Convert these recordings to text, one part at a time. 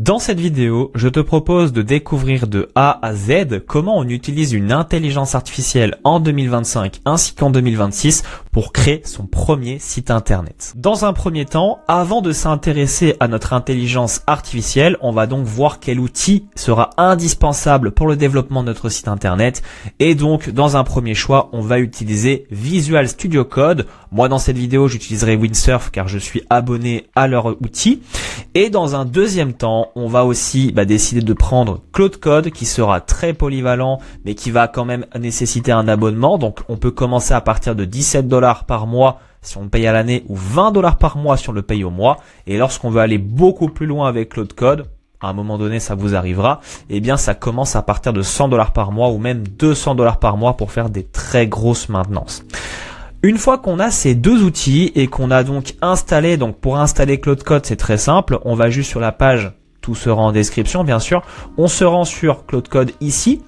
Dans cette vidéo, je te propose de découvrir de A à Z comment on utilise une intelligence artificielle en 2025 ainsi qu'en 2026 pour créer son premier site internet. Dans un premier temps, avant de s'intéresser à notre intelligence artificielle, on va donc voir quel outil sera indispensable pour le développement de notre site internet. Et donc, dans un premier choix, on va utiliser Visual Studio Code. Moi, dans cette vidéo, j'utiliserai Windsurf car je suis abonné à leur outil. Et dans un deuxième temps, on va aussi décider de prendre Claude Code qui sera très polyvalent mais qui va quand même nécessiter un abonnement. Donc on peut commencer à partir de 17 $ par mois si on le paye à l'année ou 20 $ par mois si on le paye au mois. Et lorsqu'on veut aller beaucoup plus loin avec Claude Code, à un moment donné ça vous arrivera, eh bien ça commence à partir de 100 $ par mois ou même 200 $ par mois pour faire des très grosses maintenances. Une fois qu'on a ces deux outils et qu'on a donc installé, donc pour installer Claude Code c'est très simple, on va juste sur la page, tout sera en description bien sûr, on se rend sur Claude Code ici.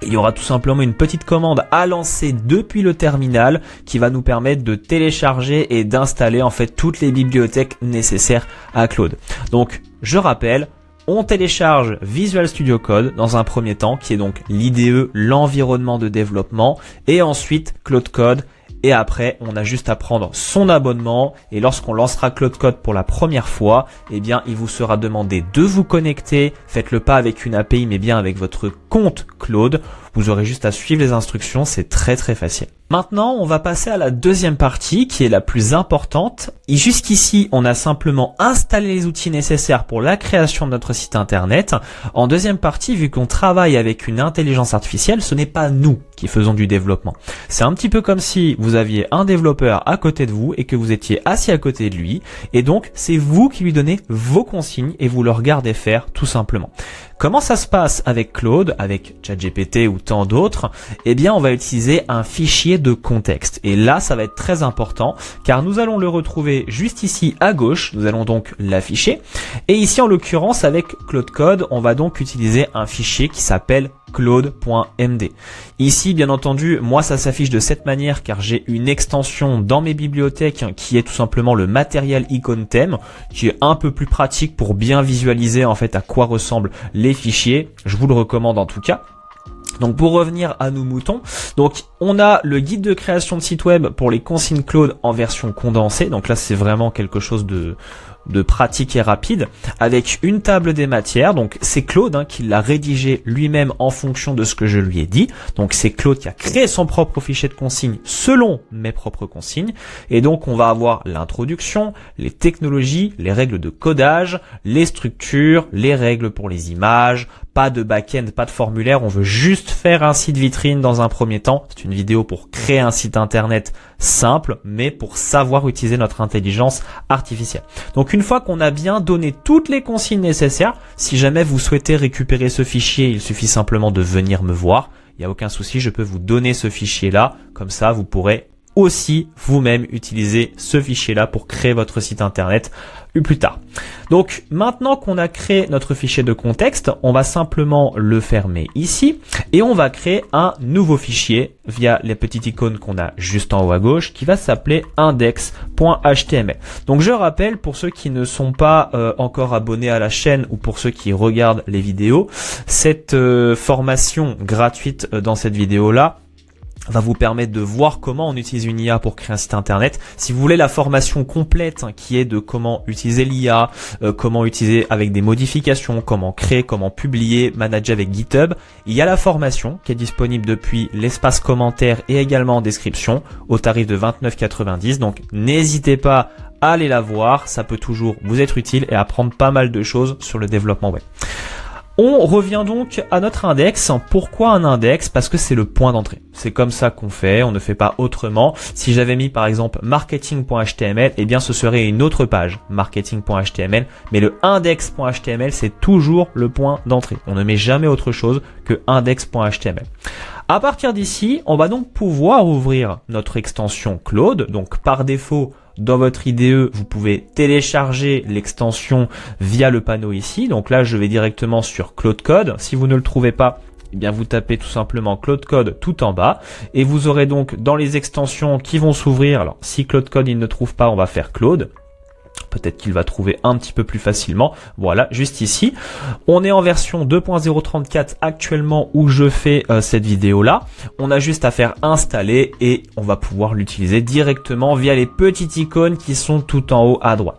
Il y aura tout simplement une petite commande à lancer depuis le terminal qui va nous permettre de télécharger et d'installer en fait toutes les bibliothèques nécessaires à Claude. Donc je rappelle, on télécharge Visual Studio Code dans un premier temps qui est donc l'IDE, l'environnement de développement, et ensuite Claude Code. Et après, on a juste à prendre son abonnement et lorsqu'on lancera Claude Code pour la première fois, eh bien, il vous sera demandé de vous connecter. Faites-le pas avec une API, mais bien avec votre compte Claude. Vous aurez juste à suivre les instructions, c'est très facile. Maintenant, on va passer à la deuxième partie qui est la plus importante. Et jusqu'ici, on a simplement installé les outils nécessaires pour la création de notre site internet. En deuxième partie, vu qu'on travaille avec une intelligence artificielle, ce n'est pas nous qui faisons du développement. C'est un petit peu comme si vous aviez un développeur à côté de vous et que vous étiez assis à côté de lui. Et donc, c'est vous qui lui donnez vos consignes et vous le regardez faire tout simplement. Comment ça se passe avec Claude, avec ChatGPT ou tant d'autres? Eh bien, on va utiliser un fichier de contexte. Et là, ça va être très important car nous allons le retrouver juste ici à gauche. Nous allons donc l'afficher. Et ici, en l'occurrence, avec Claude Code, on va donc utiliser un fichier qui s'appelle claude.md. Ici, bien entendu, moi, ça s'affiche de cette manière car j'ai une extension dans mes bibliothèques qui est tout simplement le matériel icône thème, qui est un peu plus pratique pour bien visualiser en fait à quoi ressemblent les fichiers. Je vous le recommande en tout cas. Donc pour revenir à nos moutons, donc on a le guide de création de site web pour les consignes Claude en version condensée. Donc là, c'est vraiment quelque chose de pratique et rapide avec une table des matières. Donc c'est Claude qui l'a rédigé lui-même en fonction de ce que je lui ai dit. Donc c'est Claude qui a créé son propre fichier de consignes selon mes propres consignes. Et donc on va avoir l'introduction, les technologies, les règles de codage, les structures, les règles pour les images, pas de back-end, pas de formulaire. On veut juste faire un site vitrine dans un premier temps. C'est une vidéo pour créer un site internet simple, mais pour savoir utiliser notre intelligence artificielle. Donc une fois qu'on a bien donné toutes les consignes nécessaires, si jamais vous souhaitez récupérer ce fichier, il suffit simplement de venir me voir. Il n'y a aucun souci, je peux vous donner ce fichier-là. Comme ça, vous pourrez aussi vous-même utiliser ce fichier-là pour créer votre site internet plus tard. Donc maintenant qu'on a créé notre fichier de contexte, on va simplement le fermer ici et on va créer un nouveau fichier via les petites icônes qu'on a juste en haut à gauche qui va s'appeler index.html. Donc je rappelle pour ceux qui ne sont pas encore abonnés à la chaîne ou pour ceux qui regardent les vidéos, cette formation gratuite dans cette vidéo-là va vous permettre de voir comment on utilise une IA pour créer un site internet. Si vous voulez la formation complète qui est de comment utiliser l'IA, comment utiliser avec des modifications, comment créer, comment publier, manager avec GitHub, il y a la formation qui est disponible depuis l'espace commentaire et également en description au tarif de 29,90 €. Donc n'hésitez pas à aller la voir, ça peut toujours vous être utile et apprendre pas mal de choses sur le développement web. On revient donc à notre index. Pourquoi un index? Parce que c'est le point d'entrée. C'est comme ça qu'on fait, on ne fait pas autrement. Si j'avais mis par exemple marketing.html, eh bien ce serait une autre page, marketing.html, mais le index.html c'est toujours le point d'entrée. On ne met jamais autre chose que index.html. À partir d'ici, on va donc pouvoir ouvrir notre extension Claude. Donc par défaut, dans votre IDE, vous pouvez télécharger l'extension via le panneau ici. Donc là, je vais directement sur Claude Code. Si vous ne le trouvez pas, eh bien vous tapez tout simplement Claude Code tout en bas et vous aurez donc dans les extensions qui vont s'ouvrir. Alors si Claude Code il ne trouve pas, on va faire Claude. Peut-être qu'il va trouver un petit peu plus facilement. Voilà, juste ici. On est en version 2.034 actuellement où je fais cette vidéo-là. On a juste à faire installer et on va pouvoir l'utiliser directement via les petites icônes qui sont tout en haut à droite.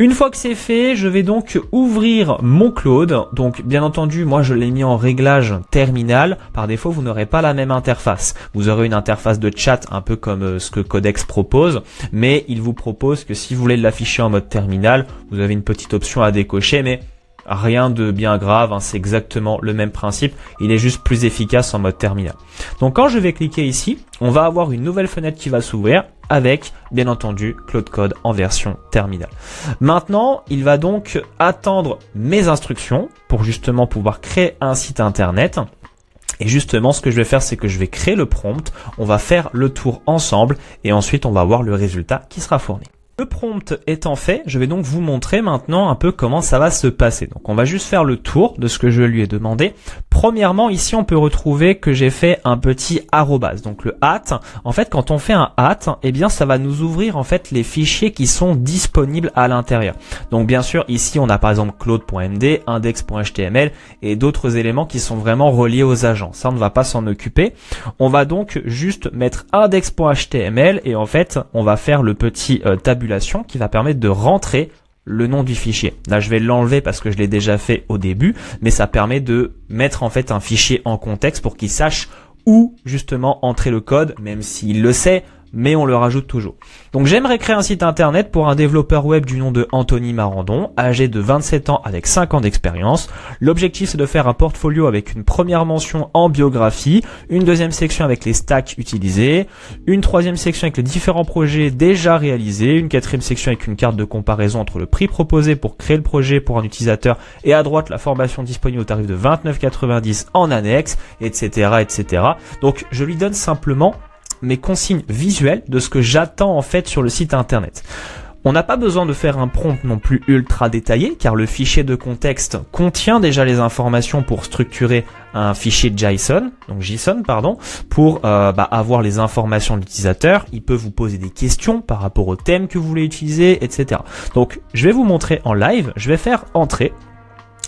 Une fois que c'est fait, je vais donc ouvrir mon Claude. Donc bien entendu, moi je l'ai mis en réglage terminal. Par défaut, vous n'aurez pas la même interface. Vous aurez une interface de chat un peu comme ce que Codex propose, mais il vous propose que si vous voulez l'afficher en mode terminal, vous avez une petite option à décocher, mais rien de bien grave, hein, c'est exactement le même principe, il est juste plus efficace en mode terminal. Donc quand je vais cliquer ici, on va avoir une nouvelle fenêtre qui va s'ouvrir avec, bien entendu, Claude Code en version terminal. Maintenant, il va donc attendre mes instructions pour justement pouvoir créer un site internet. Et justement, ce que je vais faire, c'est que je vais créer le prompt, on va faire le tour ensemble et ensuite on va voir le résultat qui sera fourni. Le prompt étant fait, je vais donc vous montrer maintenant un peu comment ça va se passer. Donc on va juste faire le tour de ce que je lui ai demandé. Premièrement, ici on peut retrouver que j'ai fait un petit arrobase. Donc le @ en fait quand on fait un @ eh bien ça va nous ouvrir en fait les fichiers qui sont disponibles à l'intérieur. Donc bien sûr ici on a par exemple claude.md, index.html et d'autres éléments qui sont vraiment reliés aux agents. Ça on ne va pas s'en occuper. On va donc juste mettre index.html et en fait on va faire le petit tabulation qui va permettre de rentrer le nom du fichier. Là, je vais l'enlever parce que je l'ai déjà fait au début, mais ça permet de mettre en fait un fichier en contexte pour qu'il sache où justement entrer le code, même s'il le sait, mais on le rajoute toujours. Donc j'aimerais créer un site internet pour un développeur web du nom de Anthony Marandon, âgé de 27 ans avec 5 ans d'expérience. L'objectif c'est de faire un portfolio avec une première mention en biographie, une deuxième section avec les stacks utilisés, une troisième section avec les différents projets déjà réalisés, une quatrième section avec une carte de comparaison entre le prix proposé pour créer le projet pour un utilisateur et à droite la formation disponible au tarif de 29,90 en annexe, etc., etc. Donc je lui donne simplement mes consignes visuelles de ce que j'attends en fait sur le site internet. On n'a pas besoin de faire un prompt non plus ultra détaillé car le fichier de contexte contient déjà les informations pour structurer un fichier JSON, pour avoir les informations de l'utilisateur. Il peut vous poser des questions par rapport au thème que vous voulez utiliser, etc. Donc je vais vous montrer en live, je vais faire entrer.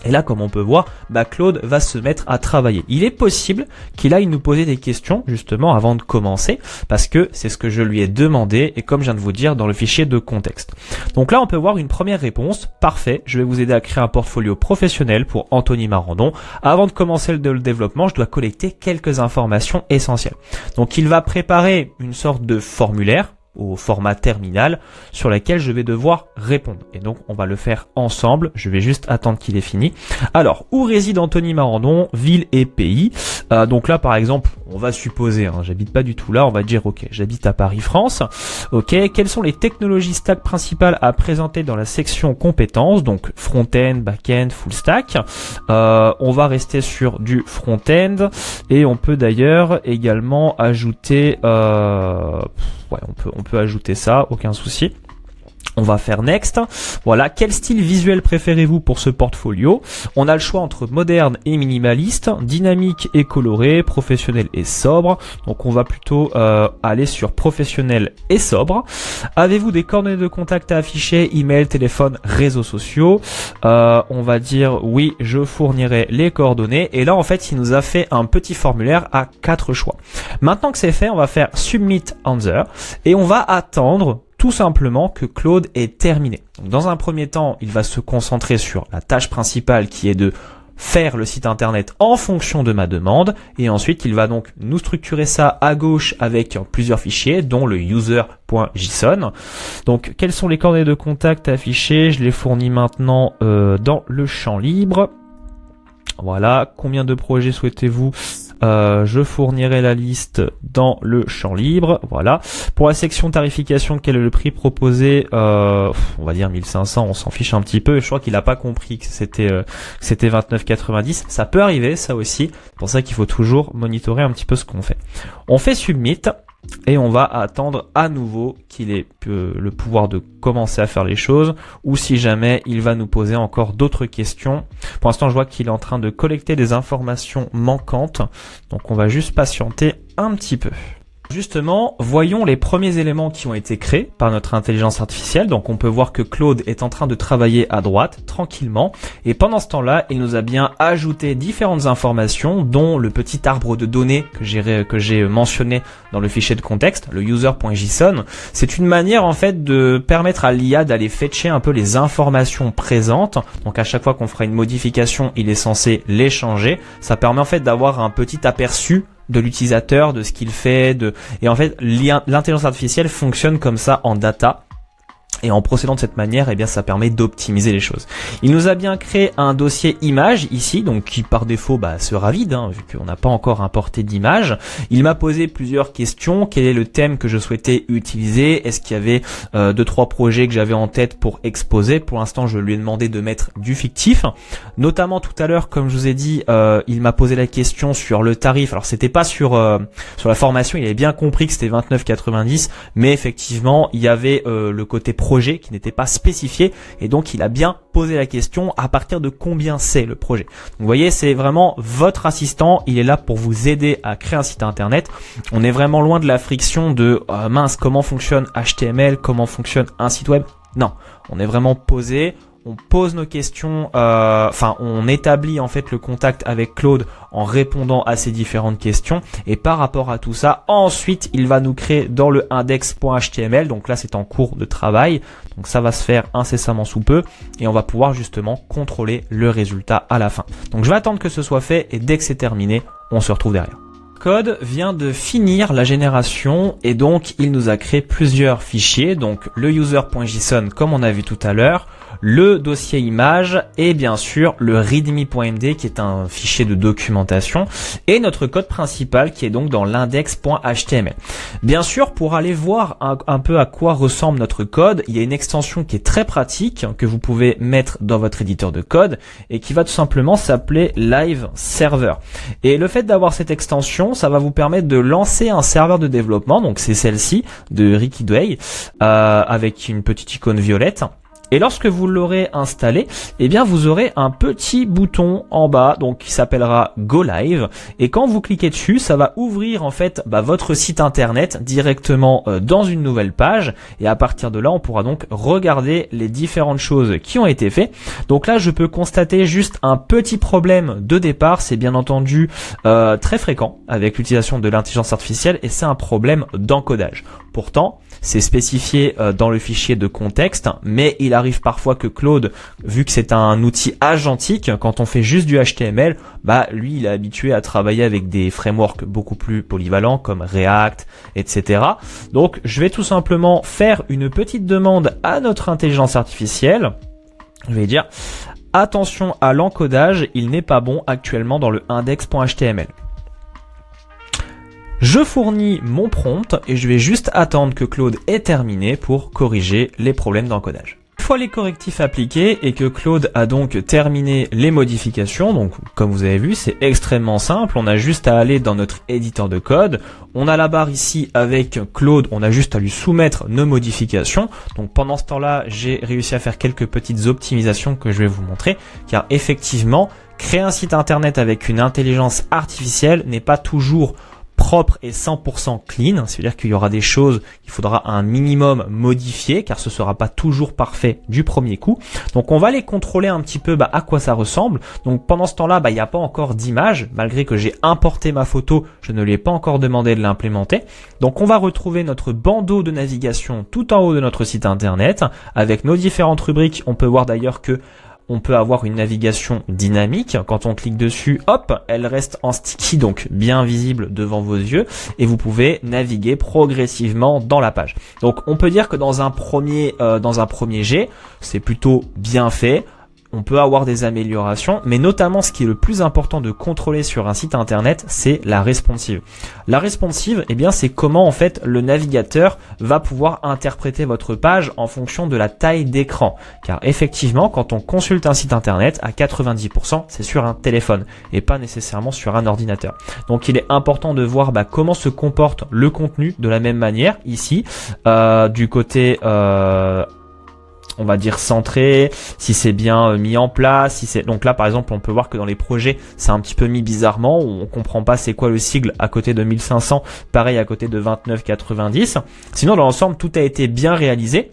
Et là, comme on peut voir, Claude va se mettre à travailler. Il est possible qu'il aille nous poser des questions, justement, avant de commencer, parce que c'est ce que je lui ai demandé, et comme je viens de vous dire, dans le fichier de contexte. Donc là, on peut voir une première réponse. Parfait, je vais vous aider à créer un portfolio professionnel pour Anthony Marandon. Avant de commencer le développement, je dois collecter quelques informations essentielles. Donc, il va préparer une sorte de formulaire, au format terminal sur laquelle je vais devoir répondre. Et donc on va le faire ensemble. Je vais juste attendre qu'il ait fini. Alors, où réside Anthony Marandon? Ville et pays. Donc là par exemple, on va supposer, j'habite pas du tout là, on va dire ok, j'habite à Paris, France. Ok, quelles sont les technologies stack principales à présenter dans la section compétences? Donc front-end, back-end, full stack. On va rester sur du front-end et on peut d'ailleurs également ajouter on peut ajouter ça, aucun souci. On va faire next. Voilà, quel style visuel préférez-vous pour ce portfolio? On a le choix entre moderne et minimaliste, dynamique et coloré, professionnel et sobre. Donc on va plutôt aller sur professionnel et sobre. Avez-vous des coordonnées de contact à afficher? Email, téléphone, réseaux sociaux. On va dire oui, je fournirai les coordonnées. Et là en fait il nous a fait un petit formulaire à 4 choix. Maintenant que c'est fait, on va faire submit answer et on va attendre tout simplement que Claude est terminé. Donc, dans un premier temps, il va se concentrer sur la tâche principale qui est de faire le site internet en fonction de ma demande et ensuite il va donc nous structurer ça à gauche avec plusieurs fichiers dont le user.json. Donc quelles sont les coordonnées de contact affichées? Je les fournis maintenant dans le champ libre. Voilà, combien de projets souhaitez-vous? Je fournirai la liste dans le champ libre. Voilà. Pour la section tarification, quel est le prix proposé? On va dire 1500, on s'en fiche un petit peu. Je crois qu'il n'a pas compris que c'était 29,90. Ça peut arriver, ça aussi. C'est pour ça qu'il faut toujours monitorer un petit peu ce qu'on fait. On fait submit. Et on va attendre à nouveau qu'il ait le pouvoir de commencer à faire les choses ou si jamais il va nous poser encore d'autres questions. Pour l'instant, je vois qu'il est en train de collecter des informations manquantes. Donc, on va juste patienter un petit peu. Justement, voyons les premiers éléments qui ont été créés par notre intelligence artificielle. Donc on peut voir que Claude est en train de travailler à droite, tranquillement. Et pendant ce temps-là, il nous a bien ajouté différentes informations, dont le petit arbre de données que j'ai mentionné dans le fichier de contexte, le user.json. C'est une manière en fait de permettre à l'IA d'aller fetcher un peu les informations présentes. Donc à chaque fois qu'on fera une modification, il est censé les changer. Ça permet en fait d'avoir un petit aperçu de l'utilisateur, de ce qu'il fait, et en fait l'intelligence artificielle fonctionne comme ça en data. Et en procédant de cette manière, eh bien, ça permet d'optimiser les choses. Il nous a bien créé un dossier image ici, donc qui par défaut sera vide, vu qu'on n'a pas encore importé d'image. Il m'a posé plusieurs questions. Quel est le thème que je souhaitais utiliser? Est-ce qu'il y avait 2-3 projets que j'avais en tête pour exposer? Pour l'instant, je lui ai demandé de mettre du fictif. Notamment tout à l'heure, comme je vous ai dit, il m'a posé la question sur le tarif. Alors c'était pas sur la formation, il avait bien compris que c'était 29,90, mais effectivement, il y avait le côté projet qui n'était pas spécifié, et donc il a bien posé la question à partir de combien c'est le projet. Donc, vous voyez, c'est vraiment votre assistant, il est là pour vous aider à créer un site internet. On est vraiment loin de la friction de mince, comment fonctionne HTML, comment fonctionne un site web. Non, on est vraiment posé. On pose nos questions, on établit en fait le contact avec Claude en répondant à ces différentes questions, et par rapport à tout ça, ensuite il va nous créer dans le index.html, donc là c'est en cours de travail, donc ça va se faire incessamment sous peu, et on va pouvoir justement contrôler le résultat à la fin. Donc je vais attendre que ce soit fait, et dès que c'est terminé, on se retrouve derrière. Code vient de finir la génération, et donc il nous a créé plusieurs fichiers, donc le user.json comme on a vu tout à l'heure, le dossier image et bien sûr le readme.md qui est un fichier de documentation, et notre code principal qui est donc dans l'index.html. Bien sûr, pour aller voir un peu à quoi ressemble notre code, il y a une extension qui est très pratique que vous pouvez mettre dans votre éditeur de code et qui va tout simplement s'appeler Live Server. Et le fait d'avoir cette extension, ça va vous permettre de lancer un serveur de développement, donc c'est celle-ci de Ricky Dway avec une petite icône violette. Et lorsque vous l'aurez installé, eh bien vous aurez un petit bouton en bas, donc qui s'appellera Go Live. Et quand vous cliquez dessus, ça va ouvrir en fait votre site internet directement dans une nouvelle page. Et à partir de là, on pourra donc regarder les différentes choses qui ont été faites. Donc là, je peux constater juste un petit problème de départ. C'est bien entendu très fréquent avec l'utilisation de l'intelligence artificielle, et c'est un problème d'encodage. Pourtant, c'est spécifié dans le fichier de contexte, mais il arrive parfois que Claude, vu que c'est un outil agentique, quand on fait juste du HTML, lui il est habitué à travailler avec des frameworks beaucoup plus polyvalents comme React, etc. Donc je vais tout simplement faire une petite demande à notre intelligence artificielle. Je vais dire attention à l'encodage, il n'est pas bon actuellement dans le index.html. Je fournis mon prompt et je vais juste attendre que Claude ait terminé pour corriger les problèmes d'encodage. Une fois les correctifs appliqués et que Claude a donc terminé les modifications, donc comme vous avez vu, c'est extrêmement simple, on a juste à aller dans notre éditeur de code, on a la barre ici avec Claude, on a juste à lui soumettre nos modifications. Donc pendant ce temps-là, j'ai réussi à faire quelques petites optimisations que je vais vous montrer, car effectivement, créer un site internet avec une intelligence artificielle n'est pas toujours propre et 100% clean, c'est-à-dire qu'il y aura des choses qu'il faudra un minimum modifier car ce sera pas toujours parfait du premier coup. Donc on va les contrôler un petit peu à quoi ça ressemble. Donc pendant ce temps-là, il n'y a pas encore d'image, malgré que j'ai importé ma photo, je ne lui ai pas encore demandé de l'implémenter. Donc on va retrouver notre bandeau de navigation tout en haut de notre site internet avec nos différentes rubriques. On peut voir d'ailleurs que on peut avoir une navigation dynamique. Quand on clique dessus, hop, elle reste en sticky, donc bien visible devant vos yeux, et vous pouvez naviguer progressivement dans la page. Donc on peut dire que dans un premier jet, c'est plutôt bien fait. On peut avoir des améliorations, mais notamment ce qui est le plus important de contrôler sur un site internet, c'est la responsive. La responsive, c'est comment en fait le navigateur va pouvoir interpréter votre page en fonction de la taille d'écran. Car effectivement, quand on consulte un site internet, à 90%, c'est sur un téléphone et pas nécessairement sur un ordinateur. Donc il est important de voir comment se comporte le contenu de la même manière ici, du côté on va dire centré, si c'est bien mis en place, si c'est donc là par exemple on peut voir que dans les projets c'est un petit peu mis bizarrement, on comprend pas c'est quoi le sigle à côté de 1500, pareil à côté de 2990. Sinon dans l'ensemble tout a été bien réalisé.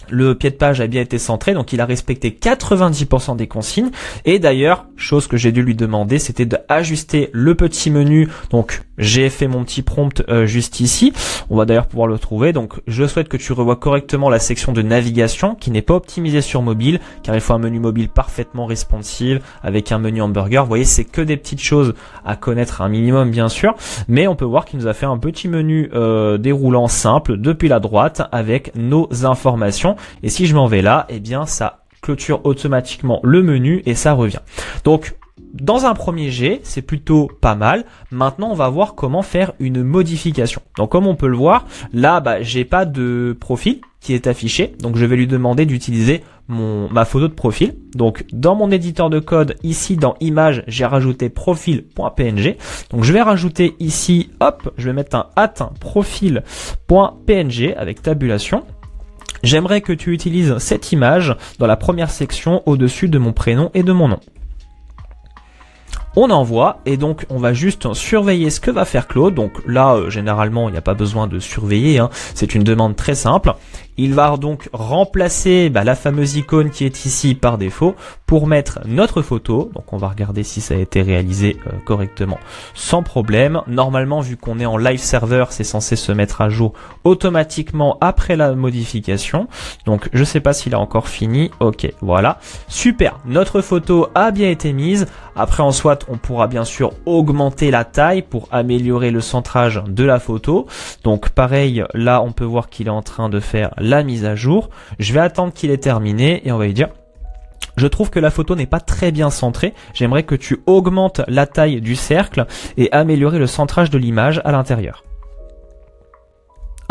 Le pied de page a bien été centré, donc il a respecté 90% des consignes. Et d'ailleurs, chose que j'ai dû lui demander, c'était d'ajuster le petit menu. Donc j'ai fait mon petit prompt juste ici. On va d'ailleurs pouvoir le trouver. Donc je souhaite que tu revoies correctement la section de navigation qui n'est pas optimisée sur mobile, car il faut un menu mobile parfaitement responsive avec un menu hamburger. Vous voyez, c'est que des petites choses à connaître un minimum bien sûr, mais on peut voir qu'il nous a fait un petit menu déroulant simple depuis la droite avec nos informations. Et si je m'en vais là, eh bien ça clôture automatiquement le menu et ça revient. Donc dans un premier jet, c'est plutôt pas mal. Maintenant, on va voir comment faire une modification. Donc comme on peut le voir, là j'ai pas de profil qui est affiché. Donc je vais lui demander d'utiliser ma photo de profil. Donc dans mon éditeur de code, ici dans images, j'ai rajouté profil.png. Donc je vais rajouter ici, hop, je vais mettre un @profil.png avec tabulation. J'aimerais que tu utilises cette image dans la première section au-dessus de mon prénom et de mon nom. On envoie et donc on va juste surveiller ce que va faire Claude. Donc là, généralement, il n'y a pas besoin de surveiller, hein. C'est une demande très simple. Il va donc remplacer la fameuse icône qui est ici par défaut pour mettre notre photo. Donc on va regarder si ça a été réalisé correctement sans problème. Normalement, vu qu'on est en live server, c'est censé se mettre à jour automatiquement après la modification. Donc je sais pas s'il a encore fini. Ok, voilà. Super, notre photo a bien été mise. Après en soit, on pourra bien sûr augmenter la taille pour améliorer le centrage de la photo. Donc pareil, là on peut voir qu'il est en train de faire la mise à jour. Je vais attendre qu'il ait terminé et on va lui dire: je trouve que la photo n'est pas très bien centrée. J'aimerais que tu augmentes la taille du cercle et améliorer le centrage de l'image à l'intérieur.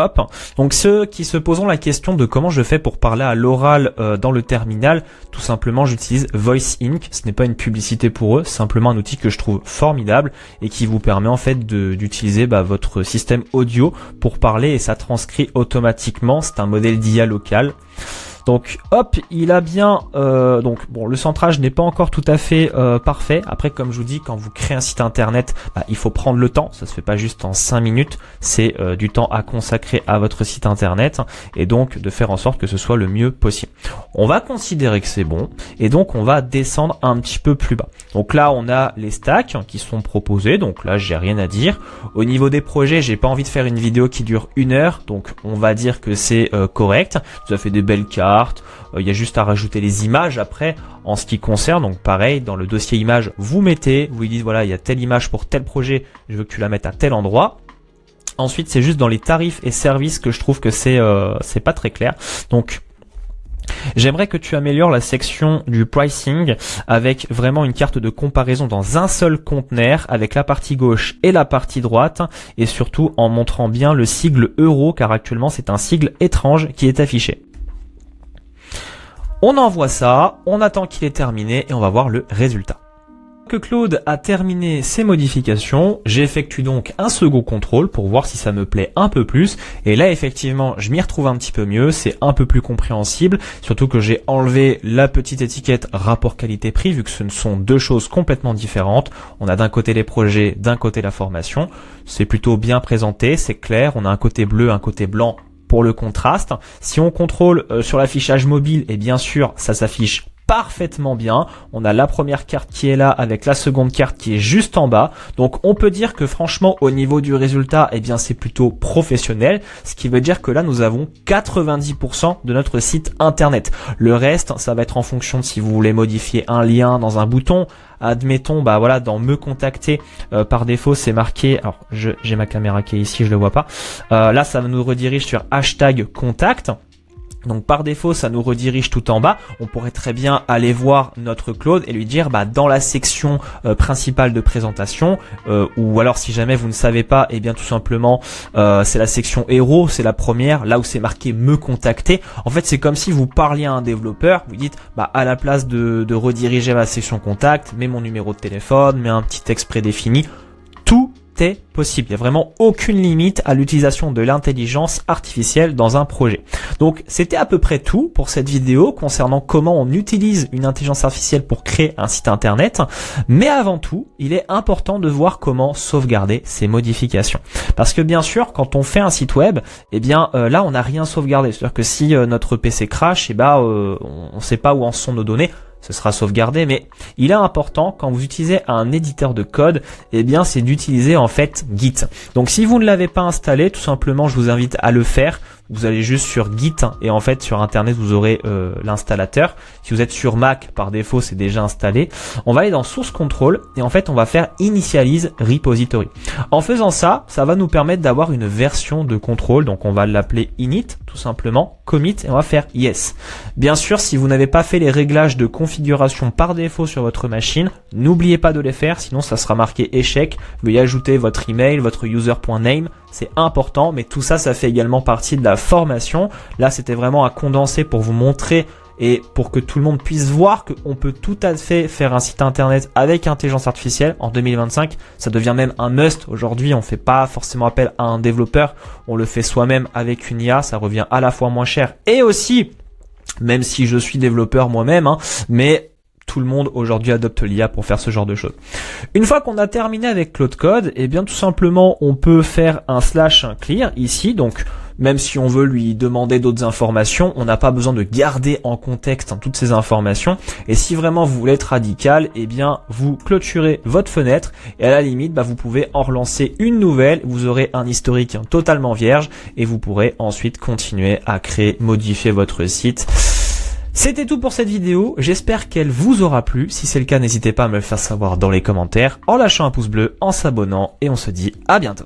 Hop. Donc ceux qui se poseront la question de comment je fais pour parler à l'oral dans le terminal, tout simplement j'utilise Voice Inc. Ce n'est pas une publicité pour eux, c'est simplement un outil que je trouve formidable et qui vous permet en fait d'utiliser votre système audio pour parler et ça transcrit automatiquement. C'est un modèle d'IA local. Donc hop, il a bien donc bon, le centrage n'est pas encore tout à fait parfait. Après, comme je vous dis, quand vous créez un site internet, il faut prendre le temps, ça se fait pas juste en 5 minutes, c'est du temps à consacrer à votre site internet et donc de faire en sorte que ce soit le mieux possible. On va considérer que c'est bon et donc on va descendre un petit peu plus bas. Donc là, on a les stacks qui sont proposés, donc là j'ai rien à dire. Au niveau des projets, j'ai pas envie de faire une vidéo qui dure 1 heure, donc on va dire que c'est correct. Ça fait des belles cartes. Il y a juste à rajouter les images après en ce qui concerne. Donc pareil, dans le dossier images, vous mettez, vous lui dites voilà, il y a telle image pour tel projet, je veux que tu la mettes à tel endroit. Ensuite, c'est juste dans les tarifs et services que je trouve que c'est pas très clair. Donc j'aimerais que tu améliores la section du pricing avec vraiment une carte de comparaison dans un seul conteneur avec la partie gauche et la partie droite et surtout en montrant bien le sigle euro car actuellement c'est un sigle étrange qui est affiché. On envoie ça, on attend qu'il ait terminé et on va voir le résultat. Que Claude a terminé ses modifications, j'effectue donc un second contrôle pour voir si ça me plaît un peu plus. Et là, effectivement, je m'y retrouve un petit peu mieux, c'est un peu plus compréhensible. Surtout que j'ai enlevé la petite étiquette rapport qualité-prix, vu que ce ne sont deux choses complètement différentes. On a d'un côté les projets, d'un côté la formation. C'est plutôt bien présenté, c'est clair. On a un côté bleu, un côté blanc pour le contraste. Si on contrôle sur l'affichage mobile, et bien sûr, ça s'affiche parfaitement bien. On a la première carte qui est là avec la seconde carte qui est juste en bas. Donc on peut dire que franchement au niveau du résultat, eh bien c'est plutôt professionnel, ce qui veut dire que là nous avons 90% de notre site internet. Le reste, ça va être en fonction de si vous voulez modifier un lien dans un bouton. Admettons, voilà, dans me contacter, par défaut, c'est marqué. Alors, j'ai ma caméra qui est ici, je le vois pas. Là, ça nous redirige sur hashtag contact. Donc par défaut, ça nous redirige tout en bas. On pourrait très bien aller voir notre Claude et lui dire dans la section principale de présentation ou alors si jamais vous ne savez pas, eh bien tout simplement c'est la section héros, c'est la première, là où c'est marqué me contacter. En fait, c'est comme si vous parliez à un développeur, vous dites à la place de rediriger à la section contact, mets mon numéro de téléphone, mets un petit texte prédéfini. Tout est possible. Il n'y a vraiment aucune limite à l'utilisation de l'intelligence artificielle dans un projet. Donc c'était à peu près tout pour cette vidéo concernant comment on utilise une intelligence artificielle pour créer un site internet. Mais avant tout, il est important de voir comment sauvegarder ces modifications. Parce que bien sûr, quand on fait un site web, eh bien là on n'a rien sauvegardé. C'est-à-dire que si notre PC crash, on ne sait pas où en sont nos données. Ce sera sauvegardé, mais il est important quand vous utilisez un éditeur de code, eh bien c'est d'utiliser en fait Git. Donc si vous ne l'avez pas installé, tout simplement je vous invite à le faire. Vous allez juste sur Git et en fait sur internet vous aurez l'installateur. Si vous êtes sur Mac, par défaut c'est déjà installé. On va aller dans Source Control et en fait on va faire Initialize Repository. En faisant ça, ça va nous permettre d'avoir une version de contrôle. Donc on va l'appeler init tout simplement, commit et on va faire yes. Bien sûr, si vous n'avez pas fait les réglages de configuration par défaut sur votre machine, n'oubliez pas de les faire, sinon ça sera marqué échec. Veuillez ajouter votre email, votre user.name. C'est important, mais tout ça, ça fait également partie de la formation. Là, c'était vraiment à condenser pour vous montrer et pour que tout le monde puisse voir qu'on peut tout à fait faire un site internet avec intelligence artificielle. En 2025, ça devient même un must. Aujourd'hui, on fait pas forcément appel à un développeur. On le fait soi-même avec une IA. Ça revient à la fois moins cher et aussi, même si je suis développeur moi-même, mais tout le monde aujourd'hui adopte l'IA pour faire ce genre de choses. Une fois qu'on a terminé avec Claude Code, eh bien tout simplement on peut faire un /clear ici. Donc même si on veut lui demander d'autres informations, on n'a pas besoin de garder en contexte toutes ces informations. Et si vraiment vous voulez être radical, eh bien vous clôturez votre fenêtre et à la limite vous pouvez en relancer une nouvelle. Vous aurez un historique totalement vierge et vous pourrez ensuite continuer à créer, modifier votre site. C'était tout pour cette vidéo, j'espère qu'elle vous aura plu. Si c'est le cas, n'hésitez pas à me le faire savoir dans les commentaires, en lâchant un pouce bleu, en s'abonnant, et on se dit à bientôt.